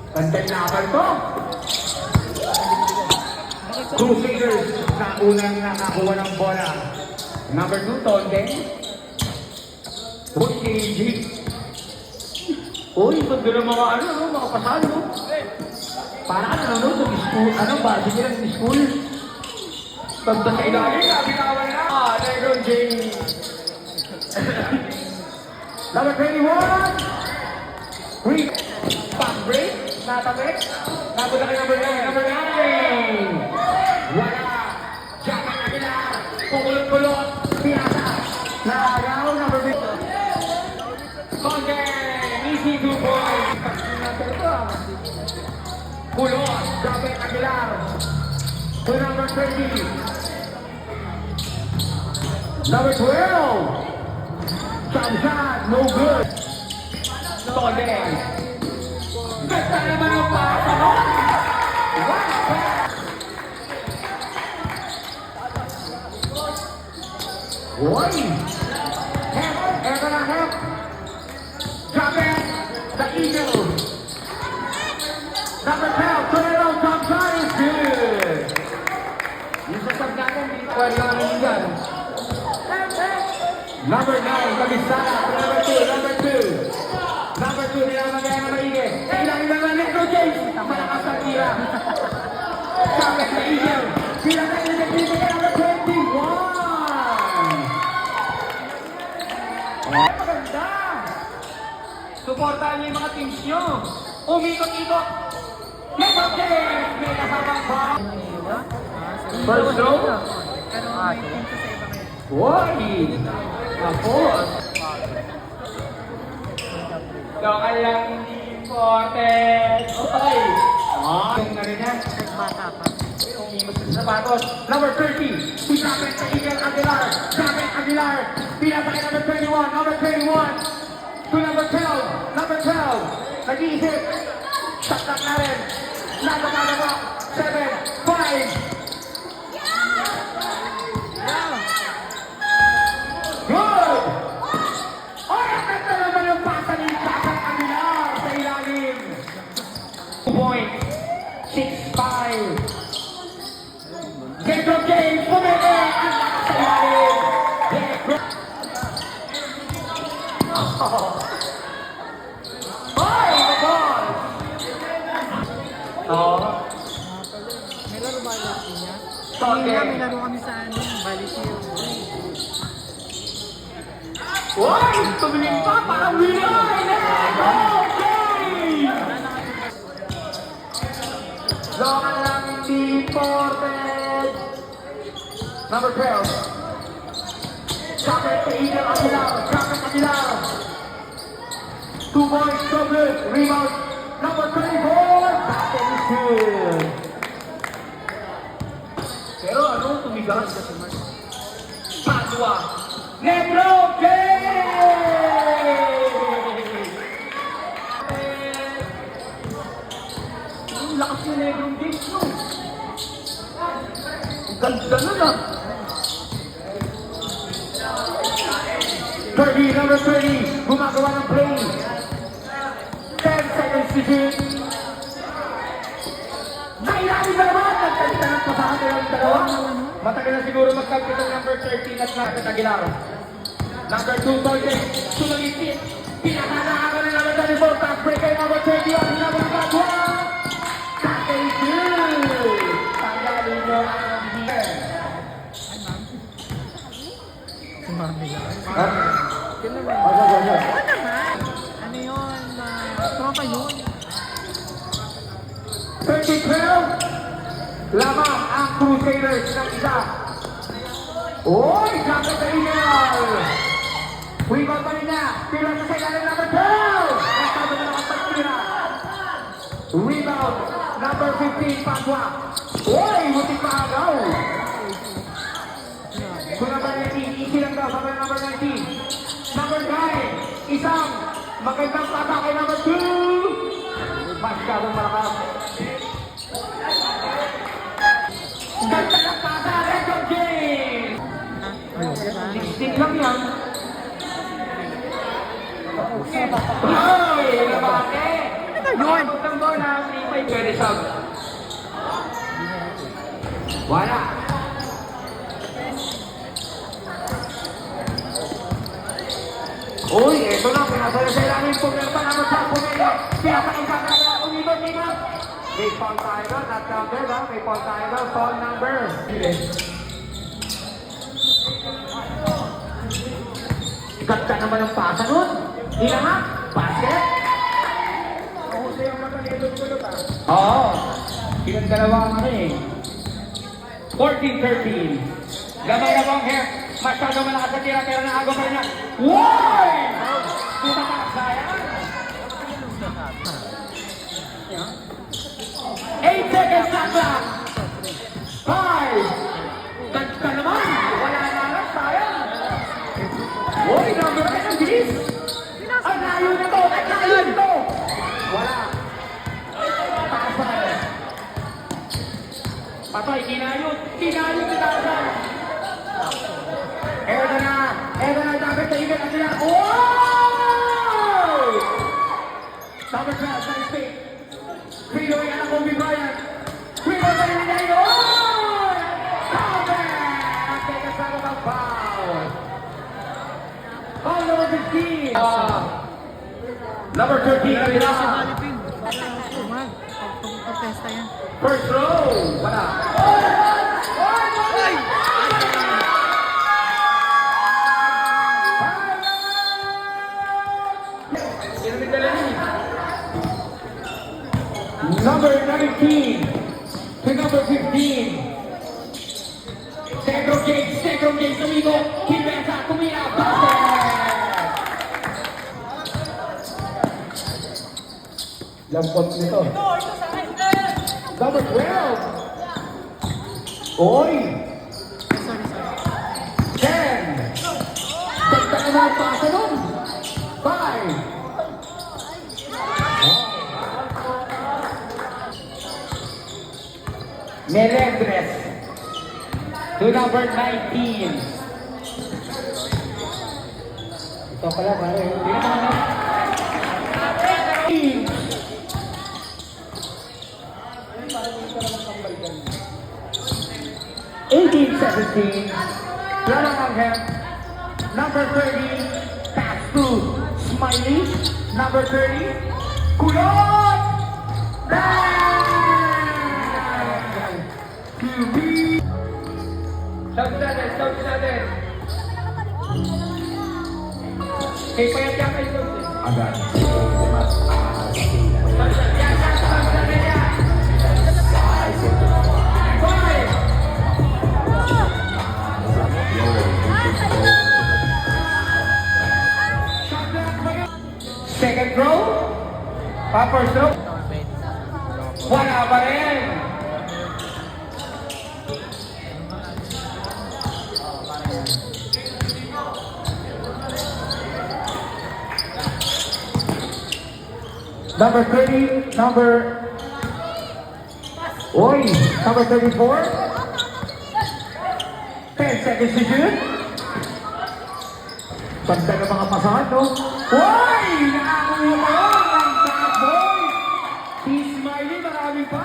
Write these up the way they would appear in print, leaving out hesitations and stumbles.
Pantay laban to. Crusaders na unang nakakuha ng bola. Number 2, Tonde. KG. Uy, ito doon mga mga pasalo. Para ka nanonood ng school, base nila ng school. Pagda sa ilalim, binawan na. Lebron James. Number 21. Back break. Natapit. Napunta kay number 9. Wala. Jacket na nila. Pukulot-kulot. Piyasa. Nagaw. Number 5. Conde. Easy 2 points. Kulot. Jacket Aguilar. To number 20. Number 12. Samsat. No good. Conde. Basta naman yung pasa mo. Uy! Hep! Eto na hep! Drop it! The Eagle! Number 12, turn it on, top shot is good! Yung sasab natin, hindi pwede yung nangyayang. Number 9, Kabisana, number 2, number 2. Number 2, nilaman kaya na maigi. Ilang naman Lebron James! Malakas ang tira. Drop it, the Eagle! Bilang na yung number 21! Maganda! Suportahan niyo yung mga teams niyo. Umikot-ikot. Lebron James! May kasabang ba? First throw? Woy! Tapos. Doon lang hindi important. Okay. Yung na rin yan. Umikot sa sapatos. Number 30. Si Jacket sa Eagle Aguilar. Jacket Aguilar. Pinatay number 21. Number 21. To number 12. Number 12. Nag-iisip. Saktak na rin. Nagkakalawa. 7, 5. Good! Ay, ang ganda naman yung pasa ni Jacket Aguilar sa ilalim. 2 point. 6-5. Lebron James, pumili! Ang lakas sa ilalim. Lebron. Ay, the ball! May laro ba ulit niya? Okay. May laro kami sa Balisio. Uy! Tumiling pa! Parang winner! Okay! Lokan lang hindi ported. Number 12. Jacket sa Eagle Aguilar. Jacket Aguilar. 2 points, so good. Rebound. Number 24. Jacket is good. Pero tumigas. Padua. Lebron James! Ang lakas ni Lebron James, no? Ang ganda nun, ah. 30, number 30, gumagawa ng play. 10 seconds to shoot. Nailalim na naman! Nagkalita ng pasahan ng dalawa. Matagal na siguro magkalpit ang number 13 at Jacket Aguilar. Number 2, Tonde. Sumagipit. Pinakanakan ng number 34. Top break kay number 30. Ang number 1. Jacket is good. Tanggalin nyo ang defense. Si Mami lang. Yun naman. Ano naman? Ano yun? Tropa yun. 30-12. Lamang ang Crusaders ng isa. Oy! Jacket sa Eagle! Rebound pa rin na. Tira sa ilalim number 12. Nagsabi na nakapagtira. Rebound number 15, Padua. Oy! Butik pa agaw. So number 19, easy lang daw sa number 19. Number 9, isang magandang pata kay number 2. Masyadong malakas. Ganda ng pasa, Lebron James! 16 lang yan. Ay! Nabate! Yun! Ang bola, may pwede sub. Wala. Uy, eto na, pinasaya sa ilalim po ng panahon sa Pumili. Pinasakita na nila, umibot. May foul tayo doon, not number ba? May foul tayo doon, foul number. Ganda naman ang pasa nun. Hinahak, basket. Oo. Silang dalawa ang ano eh. 14-13. Gamay na bang hair. Masyado malakas sa tira pero naago pa rin na. Woy! Bumata, sayang. 8 seconds na clock. 5. Ganda naman. Wala na lang, sayang. Woy, number 9 ang bilis. Ang layo na to. Ang layo na to. Wala. Tasan. Patay, kinayot. Kinayot si Tasan. Eto na, dapat sa ibig at sila. Oh! Number 12, nice pick. Free away na Kobe Bryant. Free away na niya yun! Cover! At take us out of the foul. Foul number 15. Number 13, Kabila. Si Malipin. Tumag. Pagpapesta yan. First row. Wala. Ay! Number 19 to number 15. Second game, tumigo. Kinbesa, tumira, basket! Lampot nito. Number 12. Oy! Sorry. 10. Ganda naman ang pasa nun. 5. Melendres to number 19. Ito pala pare. Hindi na naman. 18-17. Lala Manghem. Number 30. Pass to Smiley. Number 30. Kulot! Sabi natin. Kaya payat yan kayo. Agad. Second row. First row. Wala pa rin. Number 30, number 34. 10 seconds to shoot. Ganda ng mga pasahan, no? Uy! Nakakuha pa yun! Ang bad boy! Si Smiley, marami pa.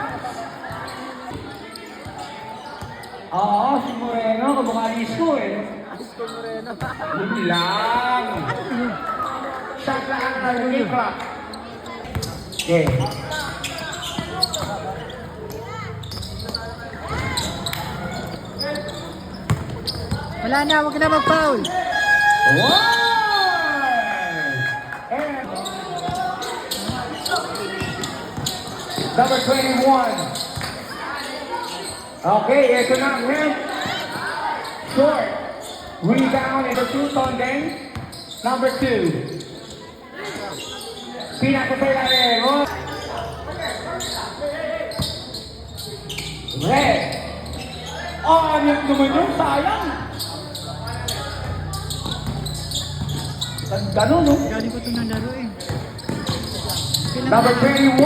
Oo, si Moreno, kamukha ni Isko eh. Gusto mo rin. Hindi lang. Shot lang ang clock. Okay. Wala na, huwag na mag-foul. And number 21. Okay, ito na. Short. Rebound, number 2, Tondeng. Number 2. Pinakasay natin. Red. Ayun naman yun, sayang. Ganda nun, no? Galing ko ito ng laro eh. Number 21.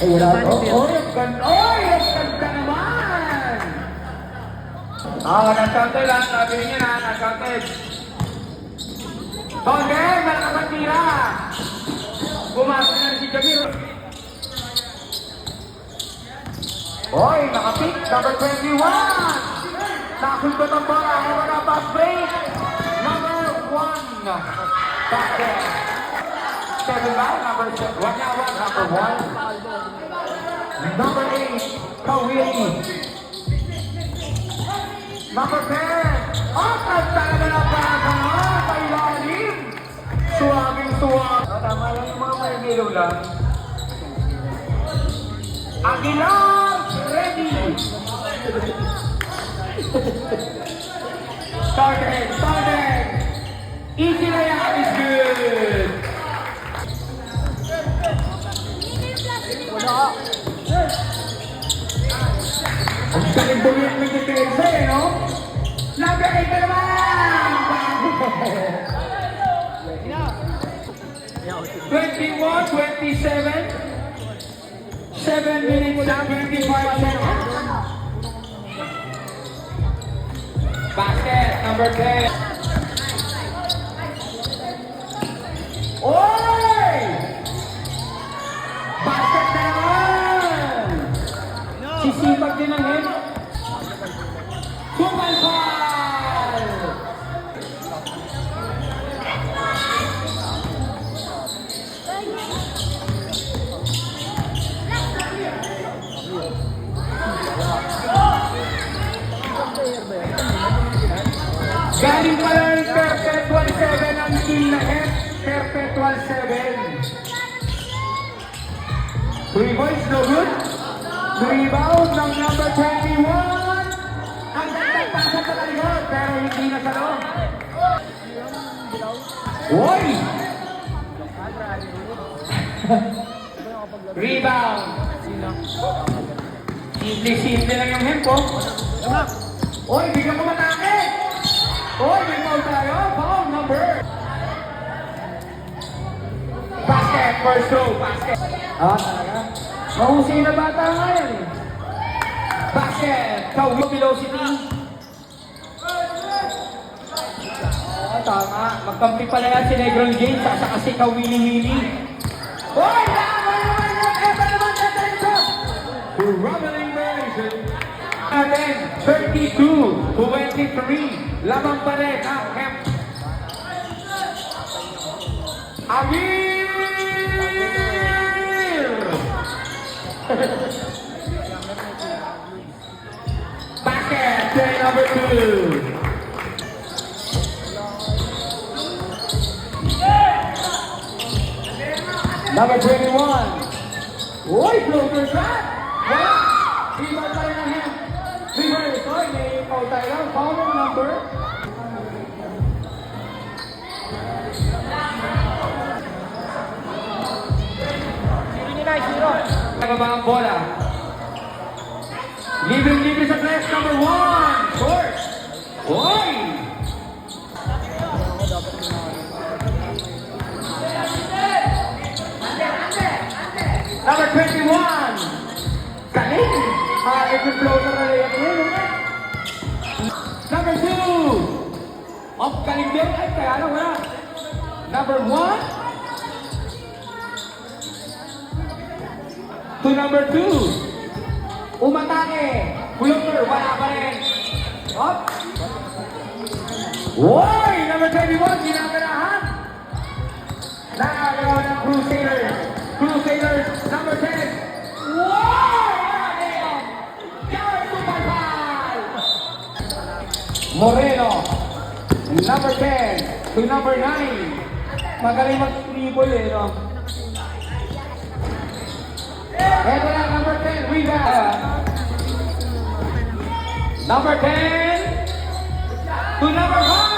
Ay, wala. Oh, yung ganda. Oh, yung ganda naman. Nag-counted lang. Sabi niya na, nag-counted. Tondeng, malakapag tira. Pumasok na si Jamil. Oy, nakapik, number 21. Nakasunod ang bola, wala pass break. Number 1. Basket. 7 ba? Number 7. Number 1. Number 8. Kawili. Number 10. At talaga na para kay Lalim. Suwaging-suwag. Tama lang yung mga may gilo lang. Aguilar, ready. Started. Easy na yan, is good. Ang galing bumiyat ng depensa eh, no? Number 8 na naman! 21, 27, 7 minutes and 25 seconds. Basket, number 10. Oy! Basket na naman! Sisipag din ang head. Kupal foul! Galing pala ng Perpetual 7 ang team na head. Perpetual 7. 3 points, no good. Rebound ng number 21. Ang gandang pasa sa likod, pero hindi na sa loob. Uy! Rebound. Simple lang yung hempo. Uy, bigyan ko matake. Uy, may foul tayo. Foul number. Basket, first row, basket. Talaga? Mahusay na bata ngayon. Basket, Kawili Velocity. Tama. Magkampi pala yan si Negron James. Sasa kasi Kawili-wili. Uy! Rumbling version. Natin, 32-23. Lamang pa rin ang Kemp. Amir! Basket, play number 2. Number 21. Uy, floater shot! Wala! Rebound pa rin ang hand. Reverse. Oy, may foul tayo lang. Foul number. Nagaba ang bola. Libre sa press, number 1. Short. Oy! Number 21. Galing. Ito floater na layup yun. Number 2. Off galing din. Ay, kaya lang wala. Number 1. To number 2. Umatake. Floater, wala pa rin. Up. Woy! Number 21, ginaganahan. Nakagawa ng Crusaders. Crusaders, number 10. Woy! Gawin Kupal! Moreno, number 10 to number 9. Magaling mag-dribble eh, no? Ito lang, number 10, rebound. Number 10 to number 5.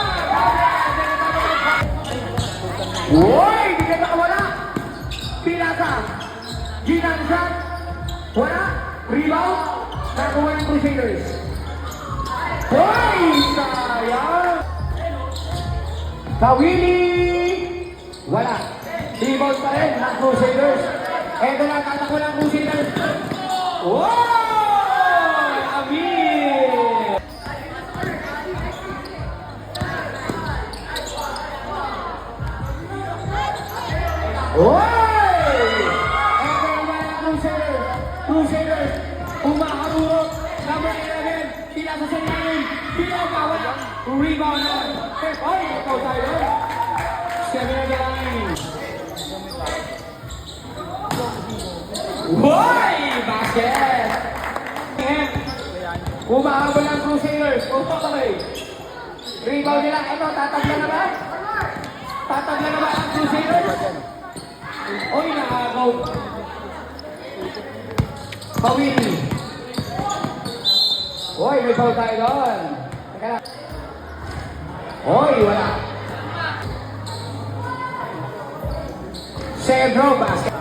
Uy, di ka nakawala. Pinasa. Ginansan. Wala. Rebound. Nakuha ng Crusaders. Uy, sayang. Kawili. Wala. Rebound pa rin ng Crusaders. Ito lang, tatakbo ng Crusaders. Wow! Amir! Wow! Rebound na. Ay, ikaw tayo. 7 on the line. Hoy! Basket! Umahabol ang Crusaders. Okay. Rebound nila. Ito, tatagla na ba? Tatagla na ba ang Crusaders? Oy, nakagaw. Pawili. Oy, may foul tayo doon. Teka lang. Oy, wala. Cedro, basket.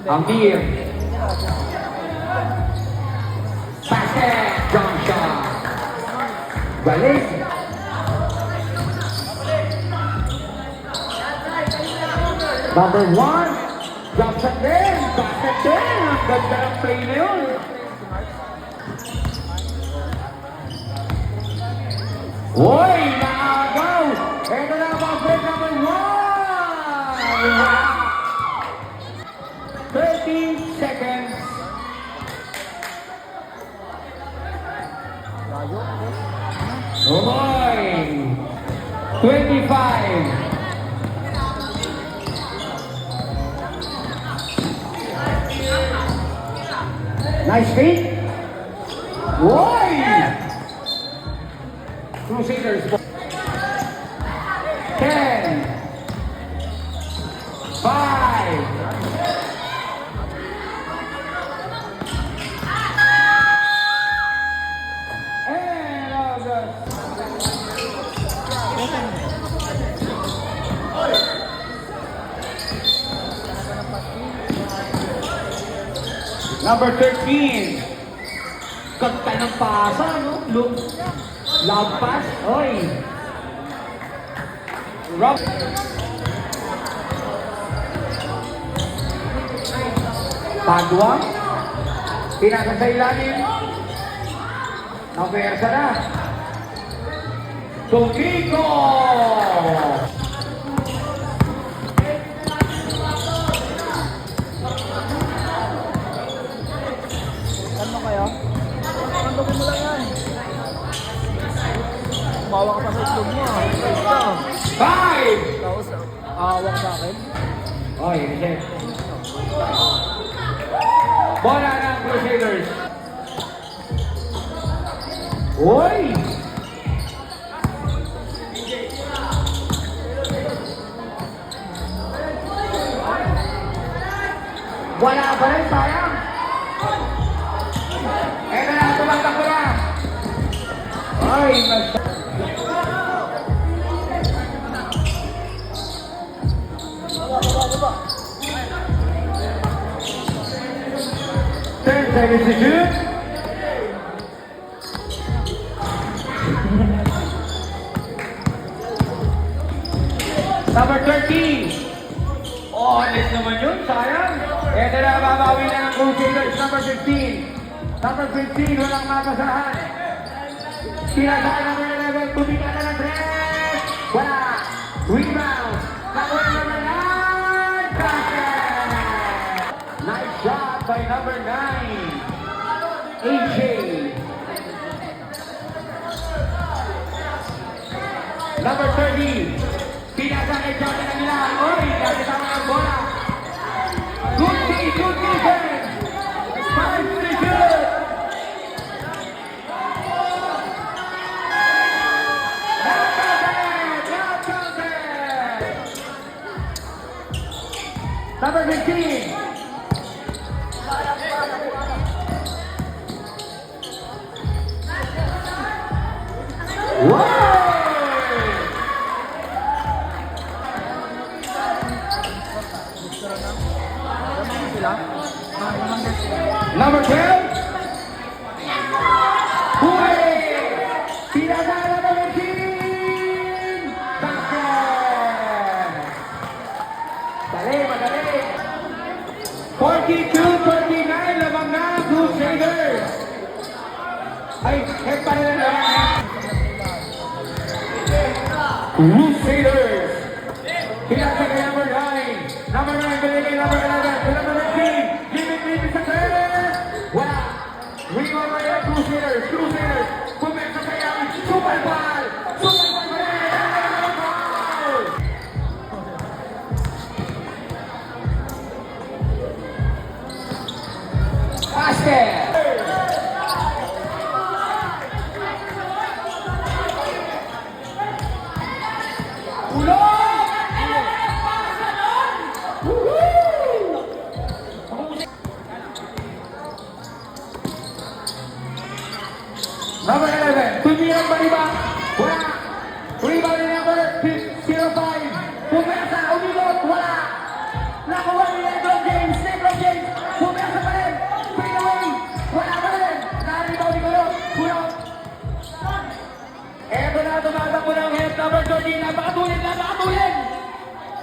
Amir. Basket, jump shot. Balik. Number 1. Jump shot din. Basket din. Ang ganda ng play na yun. Uy, naagaw! Ito na ang basket number 1! 30 seconds. Uy! 25. Nice feed. Uy! Crusaders. 10. 5. And August. Number 13. Kanta ng pasa, no? Love pass. Oy. Rob. Padua. Pinasa sa ilalim. Naversa na. Tumiko. Ano kayo? Ano mo lang yan? Bawa ka pa sa itlog mo. Ito. 5. Tapos, awak sa akin. Oy, Michelle. Bola ng Crusaders. Uy! Wala pa rin, sayang. Eka na, tumatakbo na. Ay, Ten seconds to shoot. Number 13. Oh, honest naman yun, sayang. Ito na, babawi na ng Crusaders. Number 15. Number 15, walang mapasahan. Pinasaan number 11, bumika na ng 3. Wala. Rebound. Nakuha number 9. Basket. Nice shot by number 9. AJ. Number 30. Pinasa kay Jordan ang ilan. Oy, nakasama ang bola. Good defense. 5 to shoot. Not counted. Number 15. Wow! Number 12. Huwag! Pinadala na ng team! Basket! Dali, madali! 42-39, labang na, Crusaders! Ay, head pa rin na Crusaders! Pinasa kay number 9. Number 9, binigay number 11. Number 13, limit sa 3. Wala. Rebound by the Crusaders. Crusaders. Pumersa sa yan. rebound. Wala. Rebound ni number 05. Pumesa, umikot, wala. Nakuha ni Lebron James. Lebron James, pumesa pa rin. Fade away. Wala pa rin. Na-rebound ni Kulot. Kulot. Eto na, tumatakbo ng head. Number 13, napakatulin.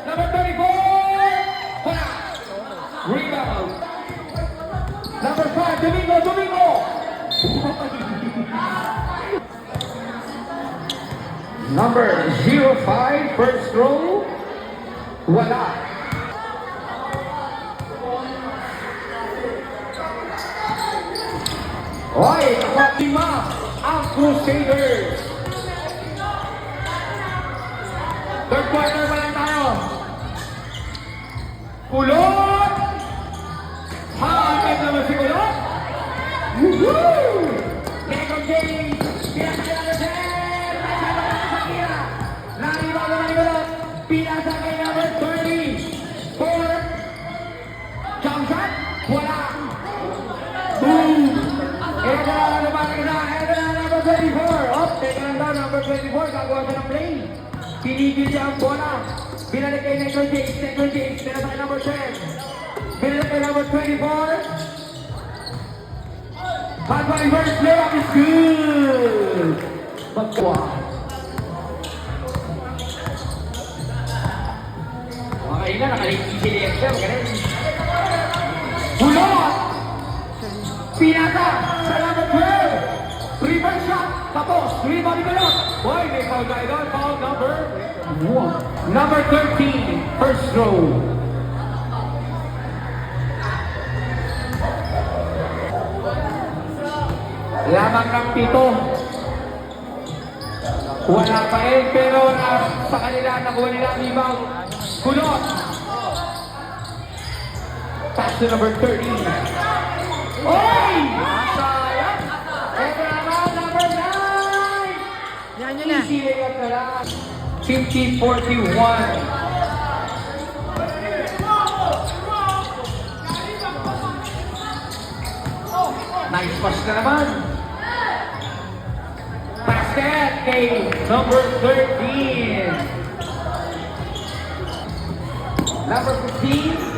Number 34. Wala. Rebound. Number 5, Domingo. Number 05, first row. Wala. Oy, nakatima ang Crusaders. Third quarter pa lang tayo. Kulot! Haagad naman si Kulot! Woohoo! Second game! Pinasakay na Sen! May sabi na sa Kira! Naribago na ni Kulot! Pinasakay number 30! For jump shot! Wala! Boom! Ito na number 24! Oh, teka lang daw, number 24, gagawa siya ng play! Pinigil niya ang bola! Binalik kay Negro James, pinasakay number 10! Binalik kay number 24! Hot by first layup is good! Magwa! Mga ina, nakaliki si Lexer, ganun! Bulot! Pinata sa number 12. Reverse shot. Tapos, rebound ni Galot. Boy, may foul tayo doon. Foul number 1. Number 13. First row. Lamang ng 7. Wala pa rin, pero sa kanila, nakuha nila ang rebound. Kulot. Pass to number 13. Oy! Sayang! Ito naman, number 9! Yan yun na. Easy layup na lang. 50-41. Nice pass na naman. Basket kay number 13. Number 15.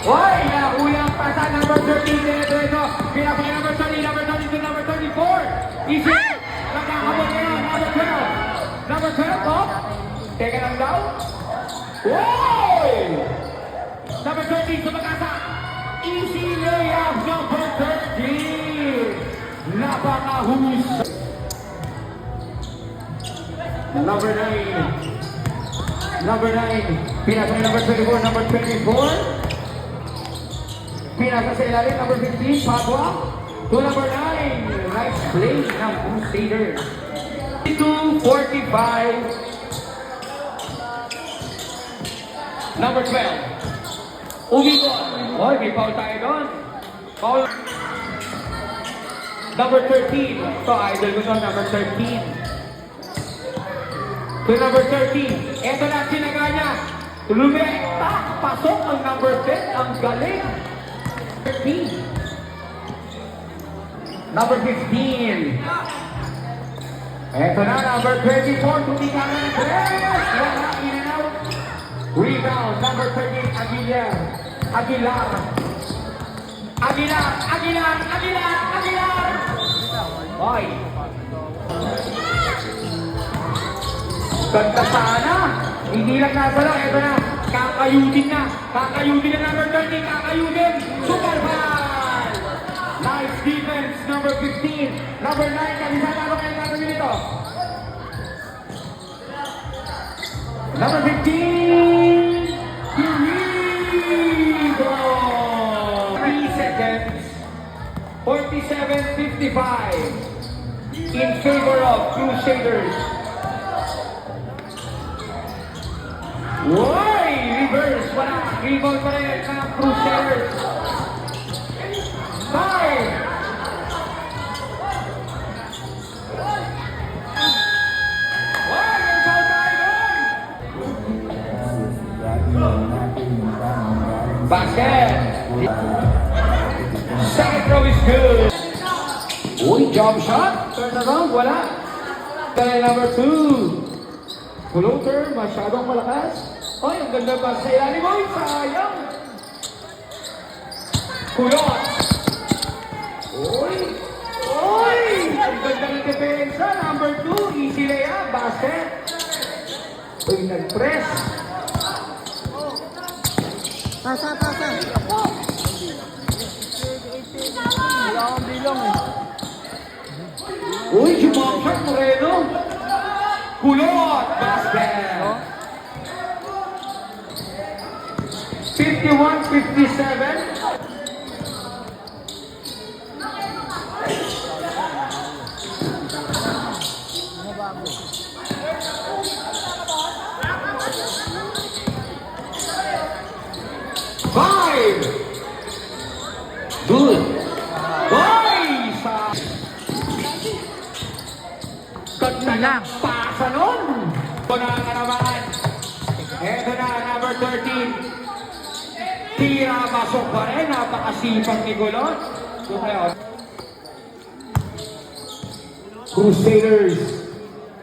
Why? Nakulang pasa number 13. Diretso. Pinapakay number 30, number 32, number 34. Easy. Nakakabot ngayon. Number 12. Number 12, oh. Teka lang daw. Wow! Number 13, sumagasa. Easy layup, number 13. Napakahus. Number 9. Number 9. Pinapakay number 24, number 24. Pinasa sa ilalim, number 15, Padua. To number 9, nice play ng Crusaders. 2:45. Number 12. Umikot. Oy, may foul tayo doon. Foul. Number 13. Ito, idol ko to, number 13. To number 13. Ito na, sinaga niya. Lumekta. Pasok ang number 10. Ang galing. 13. Number 15. Eto na, number 24. Tumika na ng press. Wala, in and out. Rebound, number 13, Aguilar. Boy. Ganda sana. Hindi lang nasa lang. Eto na. Kakayutin na number 30, kakayutin. Super ball! Nice defense, number 15. Number 9, kabisa na kayo gagawin nito. Number 15, Quirigo! 3 seconds, 47-55 in favor of Crusaders. Why? Reverse, wala. Rebound pa rin ng Crusaders. 5. Why? May foul tayo doon. Basket. Second throw is good. Jump shot. Turn around. Wala. Kaya number 2. Floater. Masyadong malakas. Ay, ang ganda pa sa ilalim. Ay, sayang. Kulot. Uy. Uy. Ang ganda ng depensa. Number 2. Easy layup. Basket. Uy, nag-press. Pasa. Wala akong bilang eh. Uy, jump shot Moreno. Kulot. Basket. 51-57. Five. Good. Boy! Sa... Ganda ng pasa nun. Ito na nga naman. Ito na, number 13. Tira, pasok pa rin. Napakasipag ni Gulot. Crusaders.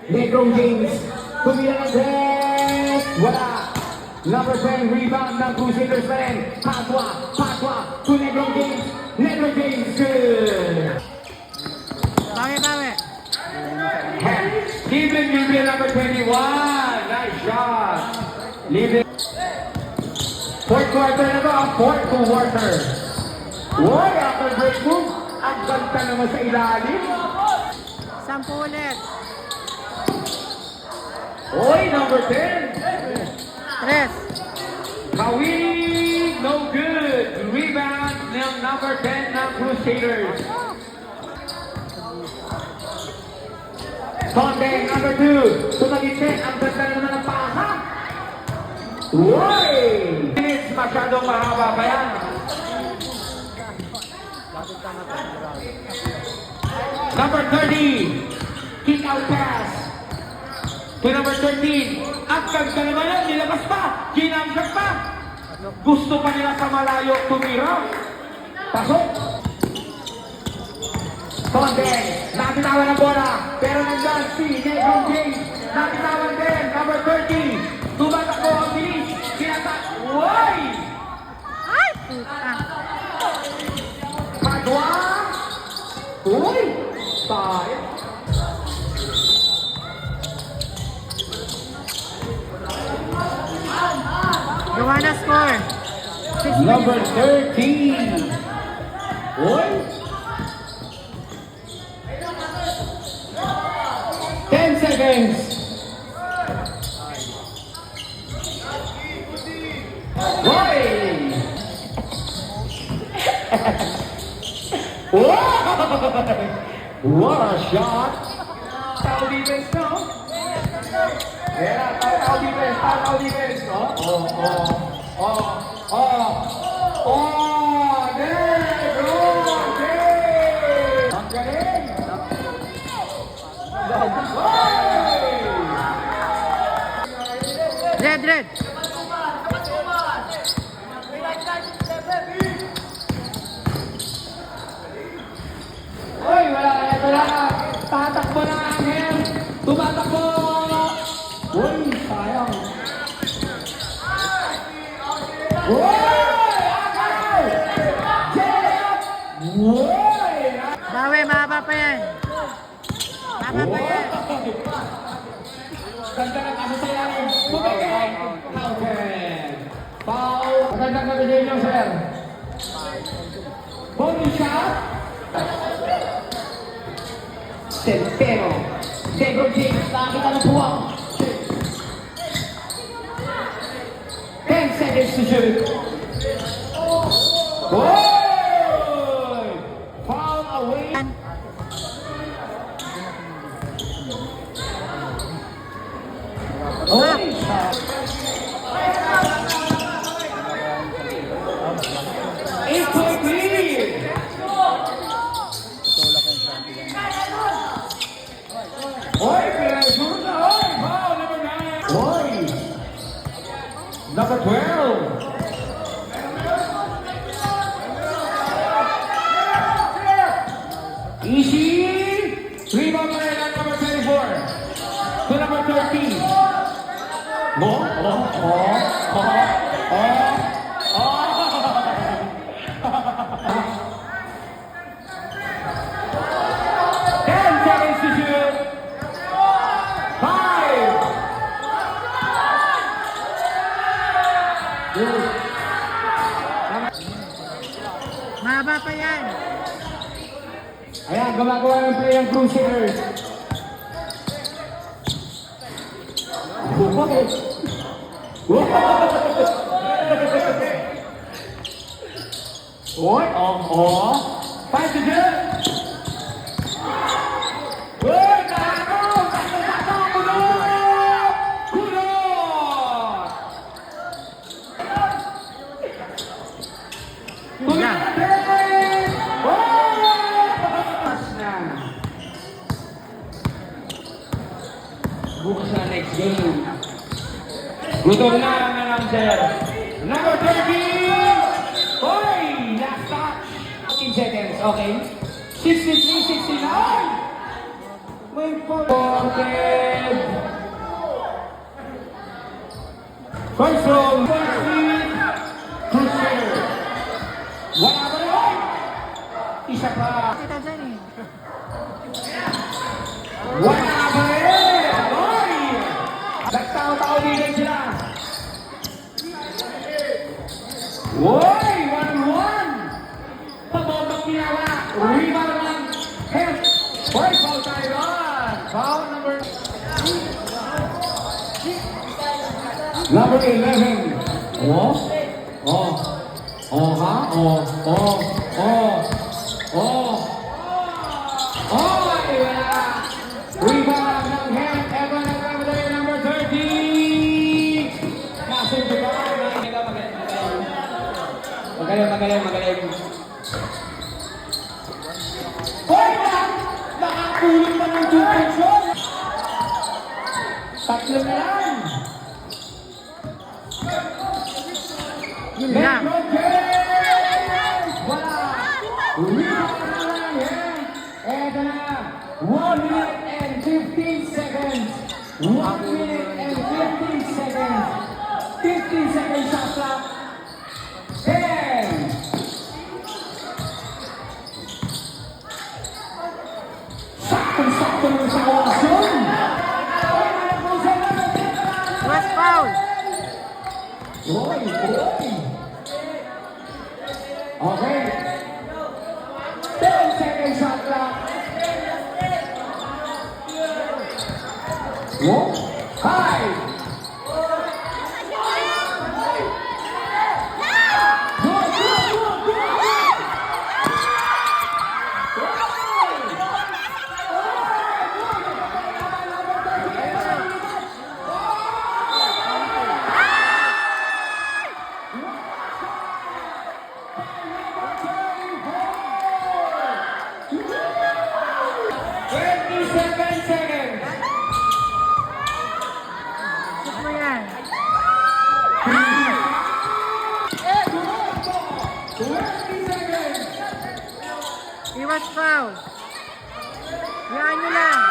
Negro James. Tumira ng set. Wala. Number 10, rebound ng Crusaders pa rin. Patwa. To Negro James. Negro James. Good. Bawi. Steven Miguel, number 21. Nice shot. Leaving. Fourth quarter na to. Fourth quarter. Uy, after break move. Ang ganda naman sa ilalim. 10 ulit. Uy, number 10. 3. Kawin, no good. Rebound ng number 10 ng Crusaders. Conde, number 2. Tumagitid, ang ganda naman ng pasa. Uy! Minutes, masyadong mahaba pa yan. Number 30. Kick out pass. To number 13. Ang ganda naman yan, nilabas pa. Ginamsak pa. Gusto pa nila sa malayo tumira. Pasok. Conde, nabitawan ng bola. Pero nandun si Negro James. Nabitawan din, number 30. Tumatakbo ang bilis. Kinatak. Uy! Ay, puta. Padua. Uy! Tayo. Gawa na score. 6 Number minutes. 13. Uy! 10 seconds. Uy! What a shot! Tao defense, no? Yeah, tao defense, no? Negro! Ang galing! Red. Uy, wala. Tatakbo na Angel. Tumatakbo. Uy, sayang. Uy, Angel! Jet! Uy! Bawi, mahaba pa yan. Ganda ng kaso sa ilalim. Bumigay! Counted. Foul. Magandang gabi din nyo, sir. Bowling shot. Centeno. Negro James. Nakakita ng buwang. 10 seconds to shoot. Boy! Foul away. Oh! Eight-point lead. Oy, pressure na, oy! Foul number 9. Oy! Number 12. Easy! Oh, oh, oh, oh, oh. 10 seconds to shoot. 5. Mahaba pa yan. Ayan, gumagawa ng play ng Crusaders. Oy, oh. 5 to shoot. Uy, nakako! Sakto! Kulot! Kulot! Tuloy natin! Pass na. Bukas na next game. Gutom na ang announcer. Number 13! Hoy! Last touch! 15 seconds, okay? 63-69! May ported! First row, first lead, Crusader. Wala ba yun? Isa pa. Kita dyan eh. Wala ba yun? Hoy! Nagtao-tao din sila. Hoy! 1-1! Pabotong ginawa. Rebound ng Hemp. Hoy, foul tayo doon. Foul number 11. Oh? Oh. Oh, ha? Oh. Oh. Oh. Oh. Oh, ay, wala. Rebound ng Hemp. Evan nagkamadali number 30. Massive rebound. Magaling. Hoy, nakatulog pa ng Jupiter. Tatlo na lang. Yun lang. Metro James! Wala. Rebound na lang. Eto na. 1 minute and 15 seconds. 1 minute and 15 seconds. 15 seconds shot clock. 10. Sakto ng sa olasyon. West foul. Oy. Okay. 10 seconds shot clock. 5. Shoot mo yan. Iwas foul. Yan nyo lang.